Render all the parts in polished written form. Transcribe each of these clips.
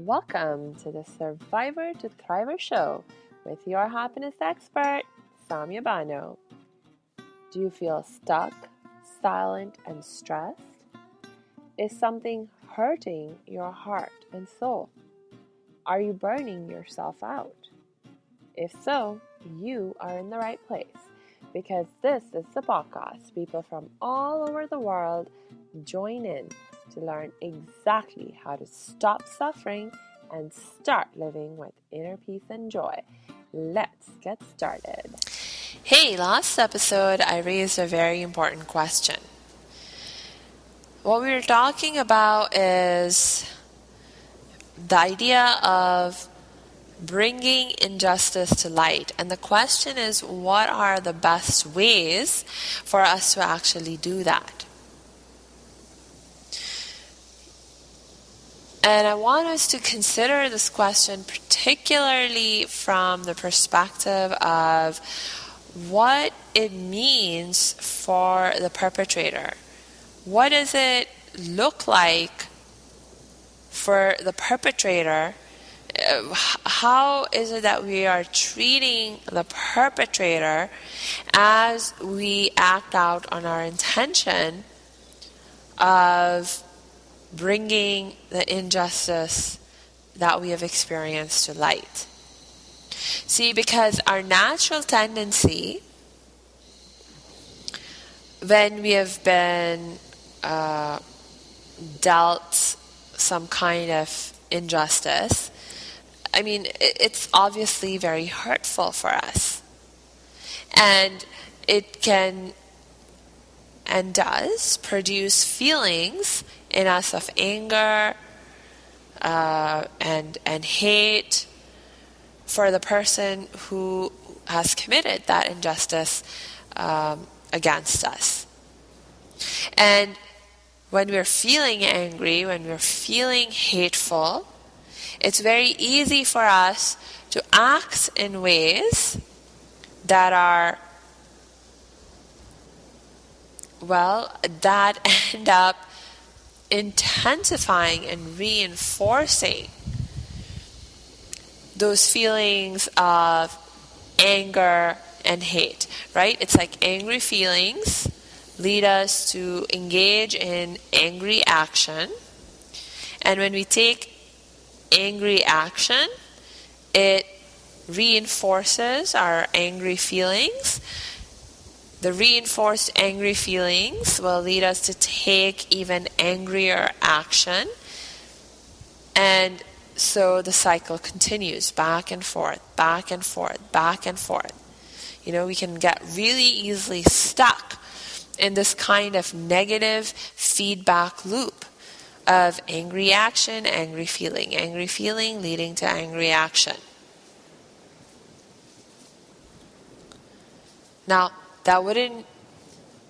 Welcome to the Survivor to Thriver show with your happiness expert, Samia Bano. Do you feel stuck, silent, and stressed? Is something hurting your heart and soul? Are you burning yourself out? If so, you are in the right place because this is the podcast people from all over the world join in to learn exactly how to stop suffering and start living with inner peace and joy. Let's get started. Hey, last episode I raised a very important question. What we were talking about is the idea of bringing injustice to light. And the question is, what are the best ways for us to actually do that? And I want us to consider this question particularly from the perspective of what it means for the perpetrator. What does it look like for the perpetrator? How is it that we are treating the perpetrator as we act out on our intention of bringing the injustice that we have experienced to light? See, because our natural tendency when we have been dealt some kind of injustice, I mean, it's obviously very hurtful for us. And it can and does produce feelings in us of anger and hate for the person who has committed that injustice against us. And when we're feeling angry, when we're feeling hateful, it's very easy for us to act in ways that are, that end up intensifying and reinforcing those feelings of anger and hate, right? It's like angry feelings lead us to engage in angry action. And when we take angry action, it reinforces our angry feelings. The reinforced angry feelings will lead us to take even angrier action. And so the cycle continues back and forth, back and forth, back and forth. You know, we can get really easily stuck in this kind of negative feedback loop of angry action, angry feeling leading to angry action. Now, that wouldn't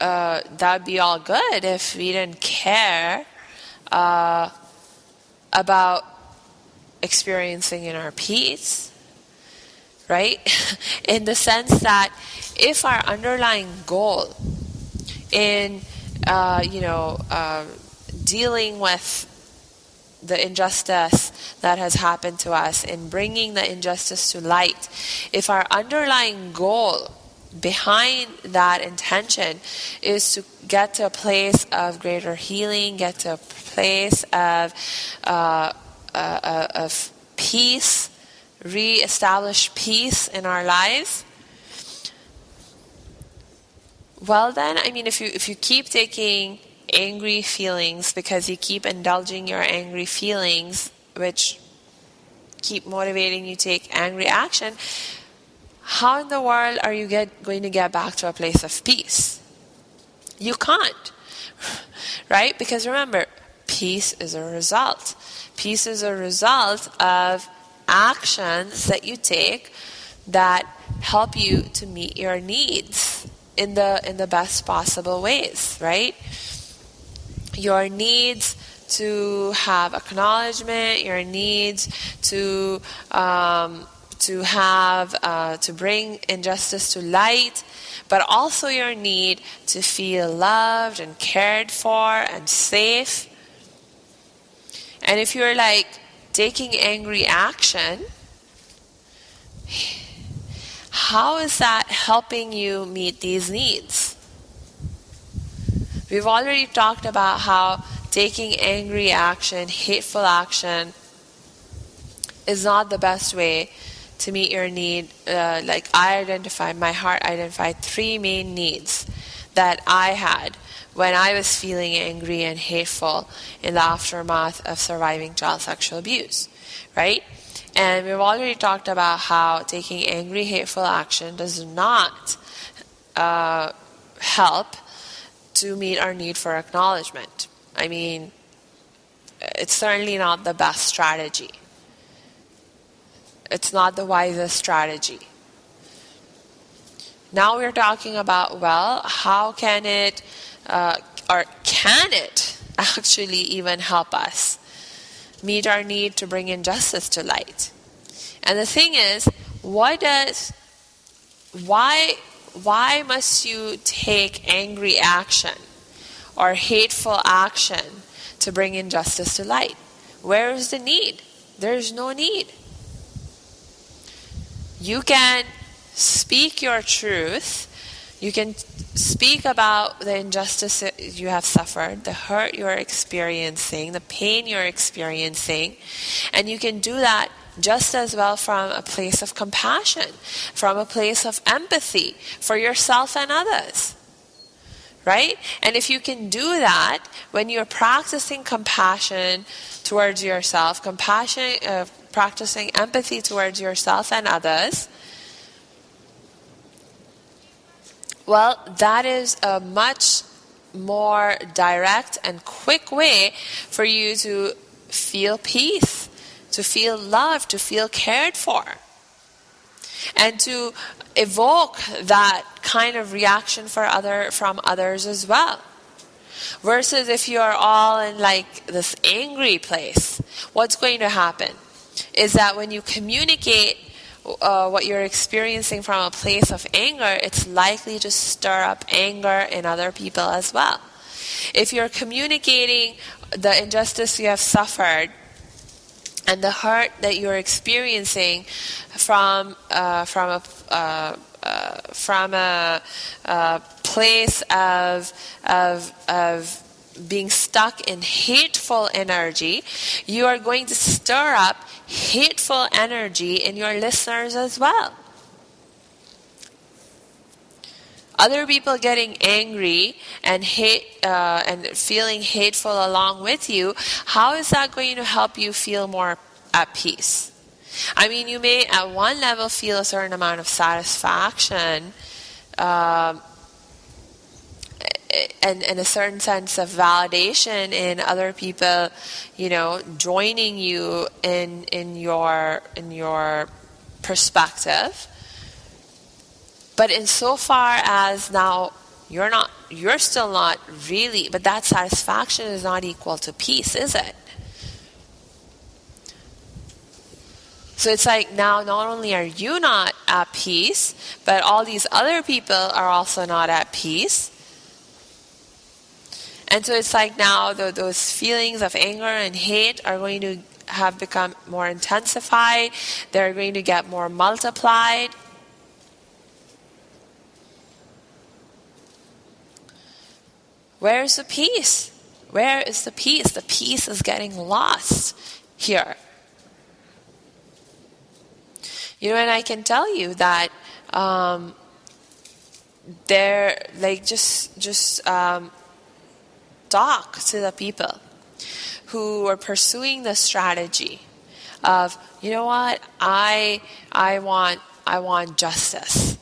that'd be all good if we didn't care about experiencing inner peace, right? In the sense that if our underlying goal in dealing with the injustice that has happened to us, in bringing the injustice to light, if our underlying goal behind that intention is to get to a place of greater healing, get to a place of peace, re-establish peace in our lives, well then, I mean, if you keep taking angry feelings because you keep indulging your angry feelings, which keep motivating you to take angry action, how in the world are you going to get back to a place of peace? You can't, right? Because remember, peace is a result. Peace is a result of actions that you take that help you to meet your needs in the best possible ways, right? Your needs to have acknowledgement, your needs to bring injustice to light, but also your need to feel loved and cared for and safe. And if you're like taking angry action, how is that helping you meet these needs? We've already talked about how taking angry action, hateful action, is not the best way to meet your need. My heart identified 3 main needs that I had when I was feeling angry and hateful in the aftermath of surviving child sexual abuse, right? And we've already talked about how taking angry, hateful action does not help to meet our need for acknowledgement. I mean, it's certainly not the best strategy. It's not the wisest strategy. Now we're talking about, well, how can it, or can it actually even help us meet our need to bring injustice to light? And the thing is, why must you take angry action or hateful action to bring injustice to light? Where is the need? There's no need. You can speak your truth. You can speak about the injustice you have suffered, the hurt you're experiencing, the pain you're experiencing, and you can do that just as well from a place of compassion, from a place of empathy for yourself and others, right? And if you can do that, when you're practicing compassion towards yourself, practicing empathy towards yourself and others, well, that is a much more direct and quick way for you to feel peace, to feel loved, to feel cared for, and to evoke that kind of reaction from others as well. Versus if you're all in like this angry place, what's going to happen is that when you communicate what you're experiencing from a place of anger, it's likely to stir up anger in other people as well. If you're communicating the injustice you have suffered and the hurt that you're experiencing from a place of being stuck in hateful energy, you are going to stir up hateful energy in your listeners as well. Other people getting angry and feeling hateful along with you, how is that going to help you feel more at peace? I mean, you may at one level feel a certain amount of satisfaction and a certain sense of validation in other people, joining you in your perspective. But insofar as now you're still not really, but that satisfaction is not equal to peace, is it? So it's like now not only are you not at peace, but all these other people are also not at peace. And so it's like now those feelings of anger and hate are going to have become more intensified. They're going to get more multiplied. Where is the peace? Where is the peace? The peace is getting lost here. And I can tell you that talk to the people who are pursuing the strategy of, I want justice.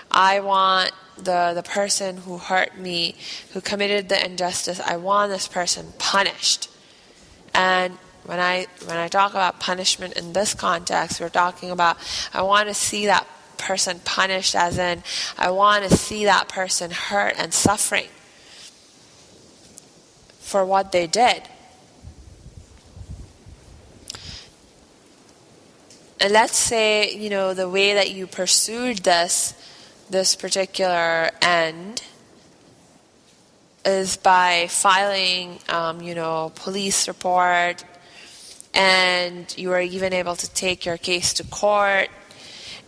I want the person who hurt me, who committed the injustice, I want this person punished. And when I talk about punishment in this context, we're talking about I want to see that person punished, as in I want to see that person hurt and suffering for what they did. And let's say, the way that you pursued this particular end is by filing, police report and you were even able to take your case to court,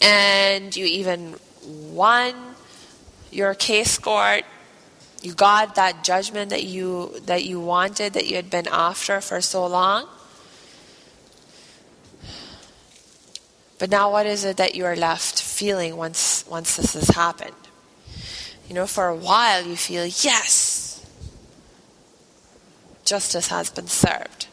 and you even won your case court. You got that judgment that you wanted, that you had been after for so long. But now what is it that you are left feeling once this has happened? For a while you feel, yes, justice has been served.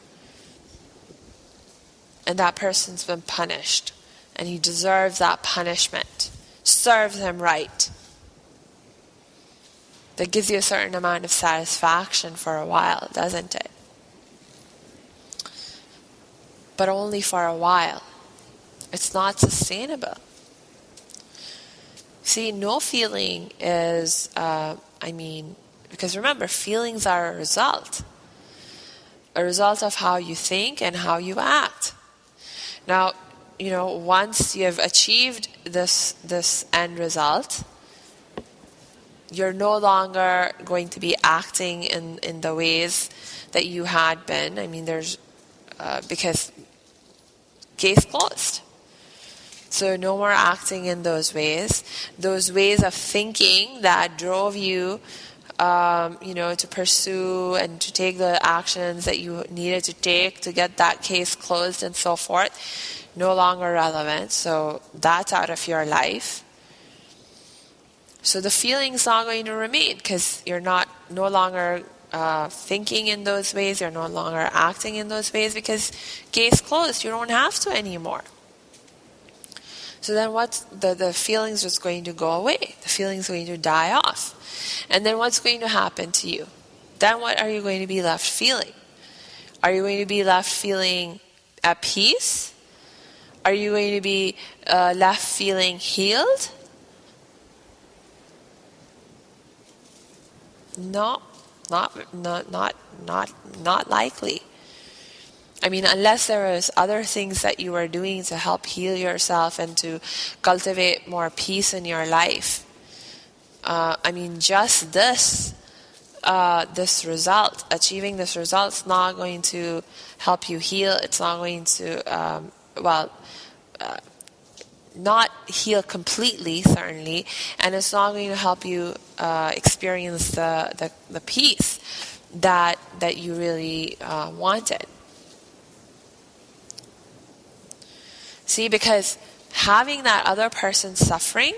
And that person's been punished. And he deserves that punishment. Serves him right. That gives you a certain amount of satisfaction for a while, doesn't it? But only for a while. It's not sustainable. See, no feeling is, because remember, feelings are a result of how you think and how you act. Now, once you have achieved this end result, you're no longer going to be acting in the ways that you had been. Because case closed. So no more acting in those ways of thinking that drove you, to pursue and to take the actions that you needed to take to get that case closed and so forth, no longer relevant. So that's out of your life. So the feeling's not going to remain because you're no longer thinking in those ways. You're no longer acting in those ways because case closed. You don't have to anymore. So then what's the feeling's just going to go away. The feeling's going to die off. And then what's going to happen to you? Then what are you going to be left feeling? Are you going to be left feeling at peace? Are you going to be left feeling healed? No, not likely. Unless there was other things that you were doing to help heal yourself and to cultivate more peace in your life. Just this result, achieving this result, is not going to help you heal. It's not going to, not heal completely, certainly, and it's not going to help you experience the peace that you really wanted. See, because having that other person suffering,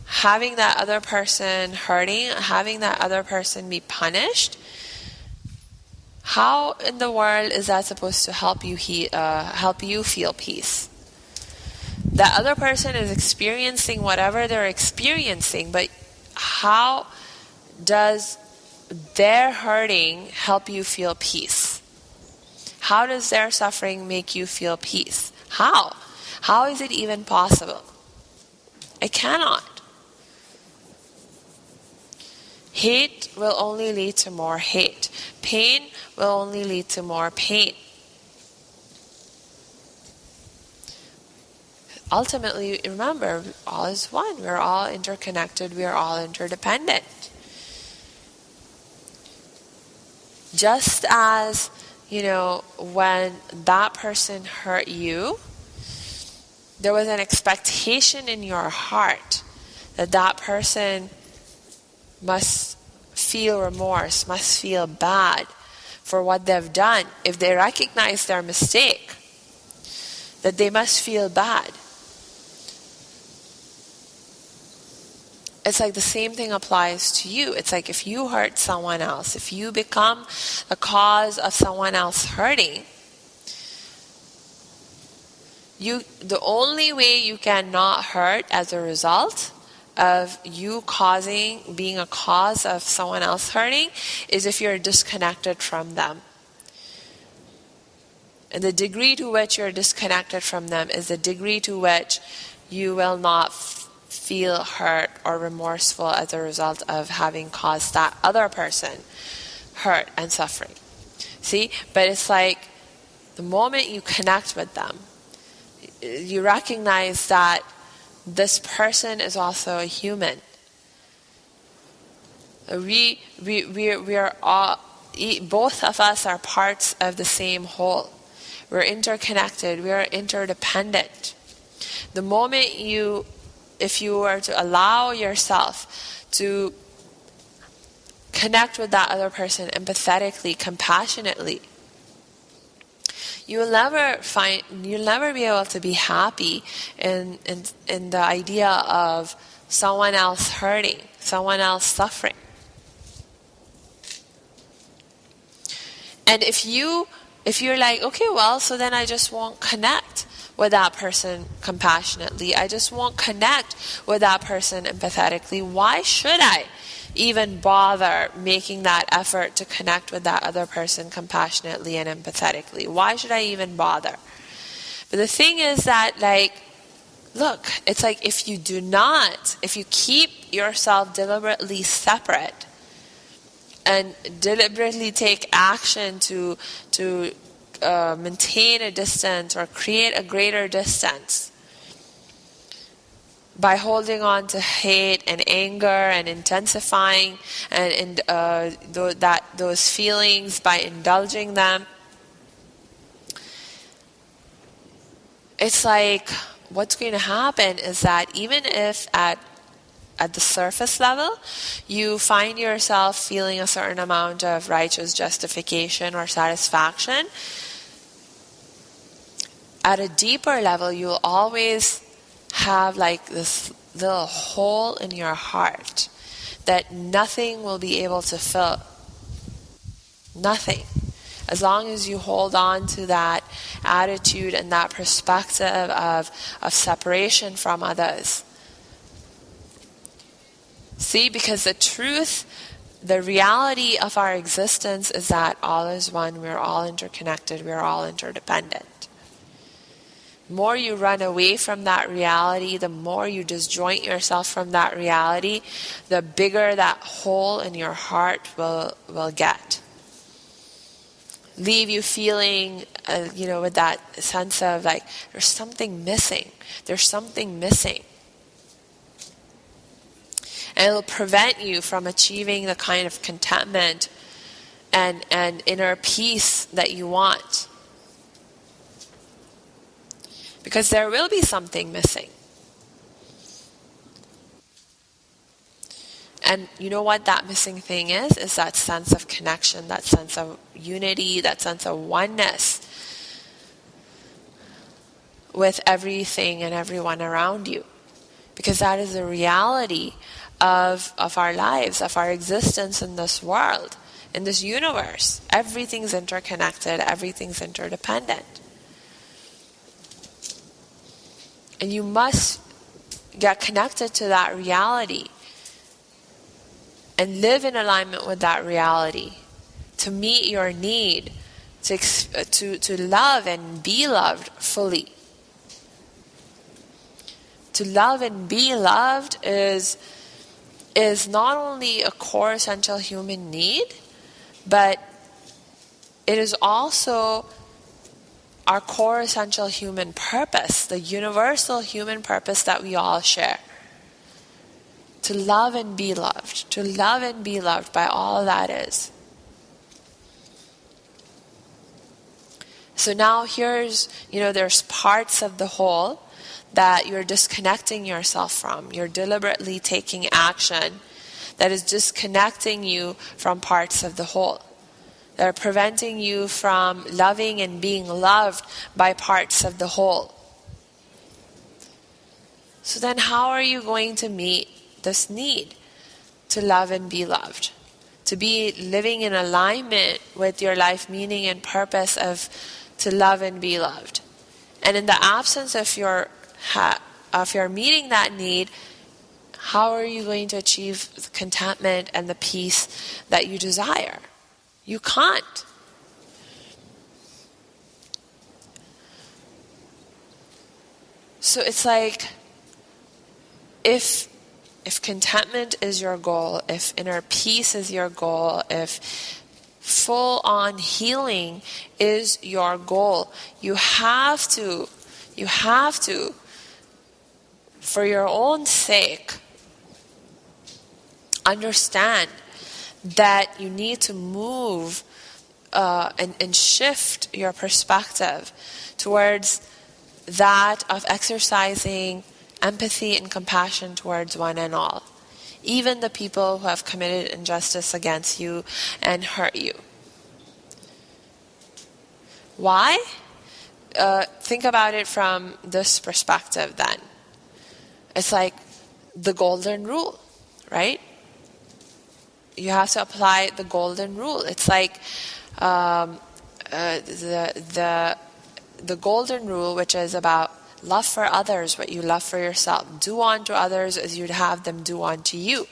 having that other person hurting, having that other person be punished, how in the world is that supposed to help you feel peace? That other person is experiencing whatever they're experiencing, but how does their hurting help you feel peace? How does their suffering make you feel peace? How? How is it even possible? It cannot. Hate will only lead to more hate. Pain will only lead to more pain. Ultimately, remember, all is one. We're all interconnected. We are all interdependent. Just as, when that person hurt you, there was an expectation in your heart that that person must feel remorse, must feel bad for what they've done. If they recognize their mistake, that they must feel bad. It's like the same thing applies to you. It's like if you hurt someone else, if you become the cause of someone else hurting, the only way you can not hurt as a result of you being a cause of someone else hurting is if you're disconnected from them. And the degree to which you're disconnected from them is the degree to which you will not feel hurt or remorseful as a result of having caused that other person hurt and suffering. See? But it's like the moment you connect with them, you recognize that this person is also a human. We are all, both of us are parts of the same whole. We're interconnected. We are interdependent. The moment if you were to allow yourself to connect with that other person empathetically, compassionately, you'll never be able to be happy in the idea of someone else hurting, someone else suffering. And if you're like, okay, well, so then I just won't connect with that person compassionately. I just won't connect with that person empathetically. Why should I even bother making that effort to connect with that other person compassionately and empathetically? Why should I even bother? But the thing is that, look, it's like if you keep yourself deliberately separate and deliberately take action to maintain a distance or create a greater distance by holding on to hate and anger and intensifying those feelings, by indulging them, it's like what's going to happen is that even if at the surface level you find yourself feeling a certain amount of righteous justification or satisfaction, at a deeper level you'll always have this little hole in your heart that nothing will be able to fill. Nothing. As long as you hold on to that attitude and that perspective of separation from others. See, because the truth, the reality of our existence is that all is one, we're all interconnected, we're all interdependent. The more you run away from that reality, the more you disjoint yourself from that reality, the bigger that hole in your heart will get. Leave you feeling, with that sense of there's something missing. There's something missing. And it'll prevent you from achieving the kind of contentment and inner peace that you want. Because there will be something missing. And you know what that missing thing is? Is that sense of connection, that sense of unity, that sense of oneness with everything and everyone around you. Because that is the reality of our lives, of our existence in this world, in this universe. Everything's interconnected, everything's interdependent. And you must get connected to that reality and live in alignment with that reality to meet your need to love and be loved fully. To love and be loved is not only a core essential human need, but it is also our core essential human purpose, the universal human purpose that we all share. To love and be loved. To love and be loved by all that is. So now there's parts of the whole that you're disconnecting yourself from. You're deliberately taking action that is disconnecting you from parts of the whole. That are preventing you from loving and being loved by parts of the whole. So then how are you going to meet this need to love and be loved? To be living in alignment with your life meaning and purpose of to love and be loved. And in the absence of your meeting that need, how are you going to achieve the contentment and the peace that you desire? You can't. So it's like, if contentment is your goal, if inner peace is your goal, if full-on healing is your goal, you have to, for your own sake, understand that you need to move and shift your perspective towards that of exercising empathy and compassion towards one and all, even the people who have committed injustice against you and hurt you. Why? Think about it from this perspective then. It's like the golden rule, right? You have to apply the golden rule. It's like the golden rule, which is about love for others what you love for yourself. Do unto others as you'd have them do unto you.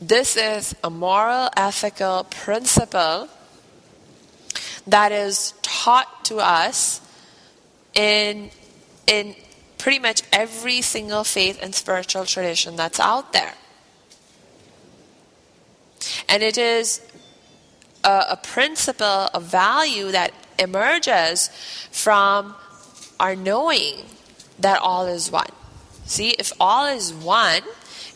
This is a moral, ethical principle that is taught to us in pretty much every single faith and spiritual tradition that's out there. And it is a principle, a value that emerges from our knowing that all is one. See, if all is one,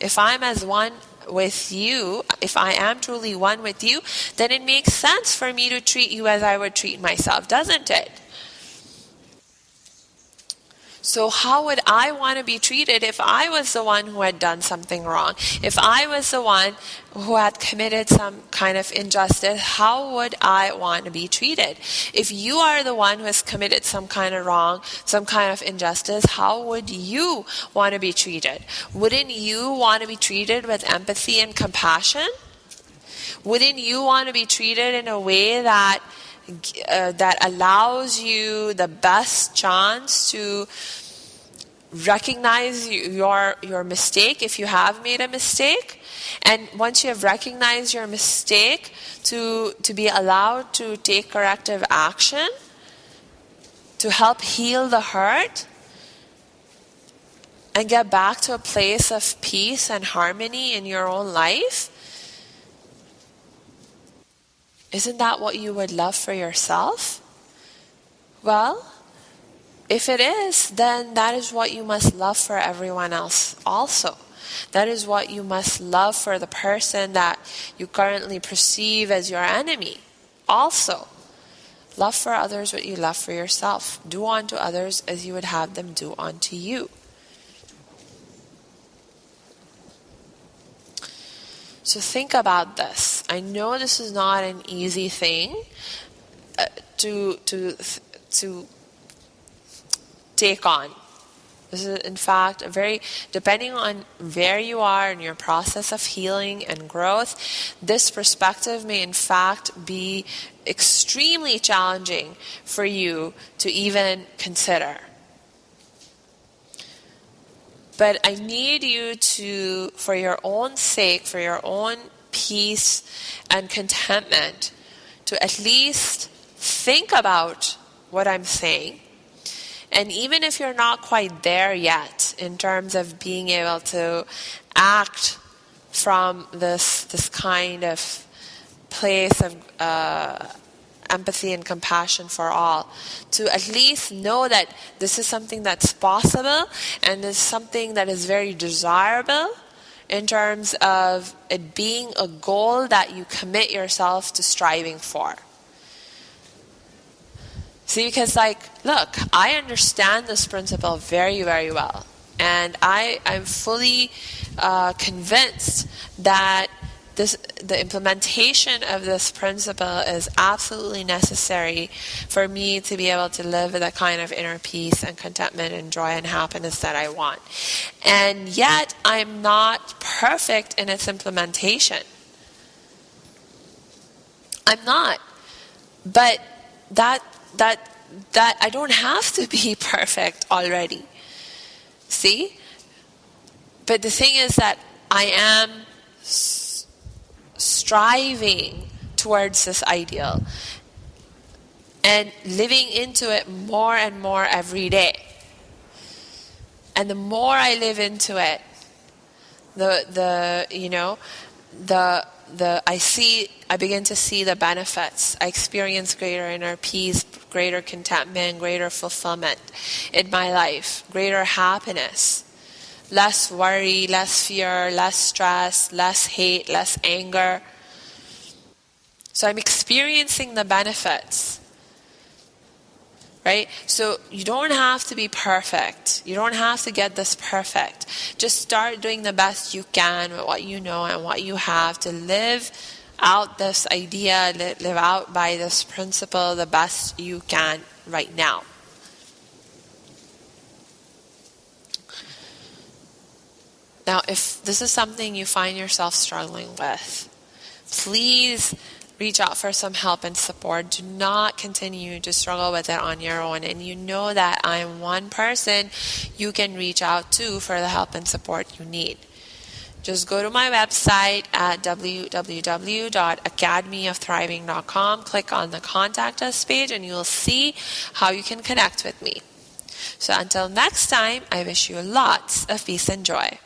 if I'm as one with you, if I am truly one with you, then it makes sense for me to treat you as I would treat myself, doesn't it? So how would I want to be treated if I was the one who had done something wrong? If I was the one who had committed some kind of injustice, how would I want to be treated? If you are the one who has committed some kind of wrong, some kind of injustice, how would you want to be treated? Wouldn't you want to be treated with empathy and compassion? Wouldn't you want to be treated in a way that allows you the best chance to recognize your mistake if you have made a mistake, and once you have recognized your mistake, to be allowed to take corrective action to help heal the hurt and get back to a place of peace and harmony in your own life? Isn't that what you would love for yourself? Well, if it is, then that is what you must love for everyone else also. That is what you must love for the person that you currently perceive as your enemy also. Love for others what you love for yourself. Do unto others as you would have them do unto you. So think about this. I know this is not an easy thing to take on. This is, in fact, depending on where you are in your process of healing and growth, this perspective may in fact be extremely challenging for you to even consider. But I need you to, for your own sake, for your own peace and contentment, to at least think about what I'm saying. And even if you're not quite there yet in terms of being able to act from this kind of place of empathy and compassion for all, to at least know that this is something that's possible and is something that is very desirable in terms of it being a goal that you commit yourself to striving for. See, because look, I understand this principle very, very well. And I'm fully convinced that the implementation of this principle is absolutely necessary for me to be able to live with a kind of inner peace and contentment and joy and happiness that I want. And yet, I'm not perfect in its implementation. I'm not. But that I don't have to be perfect already. See? But the thing is that I am striving towards this ideal and living into it more and more every day. And the more I live into it, I begin to see the benefits. I experience greater inner peace, greater contentment, greater fulfillment in my life, greater happiness, less worry, less fear, less stress, less hate, less anger. So I'm experiencing the benefits. Right? So you don't have to be perfect. You don't have to get this perfect. Just start doing the best you can with what you know and what you have to live out this idea, live out by this principle the best you can right now. Now, if this is something you find yourself struggling with, please reach out for some help and support. Do not continue to struggle with it on your own. And you know that I'm one person you can reach out to for the help and support you need. Just go to my website at www.academyofthriving.com. Click on the Contact Us page and you'll see how you can connect with me. So until next time, I wish you lots of peace and joy.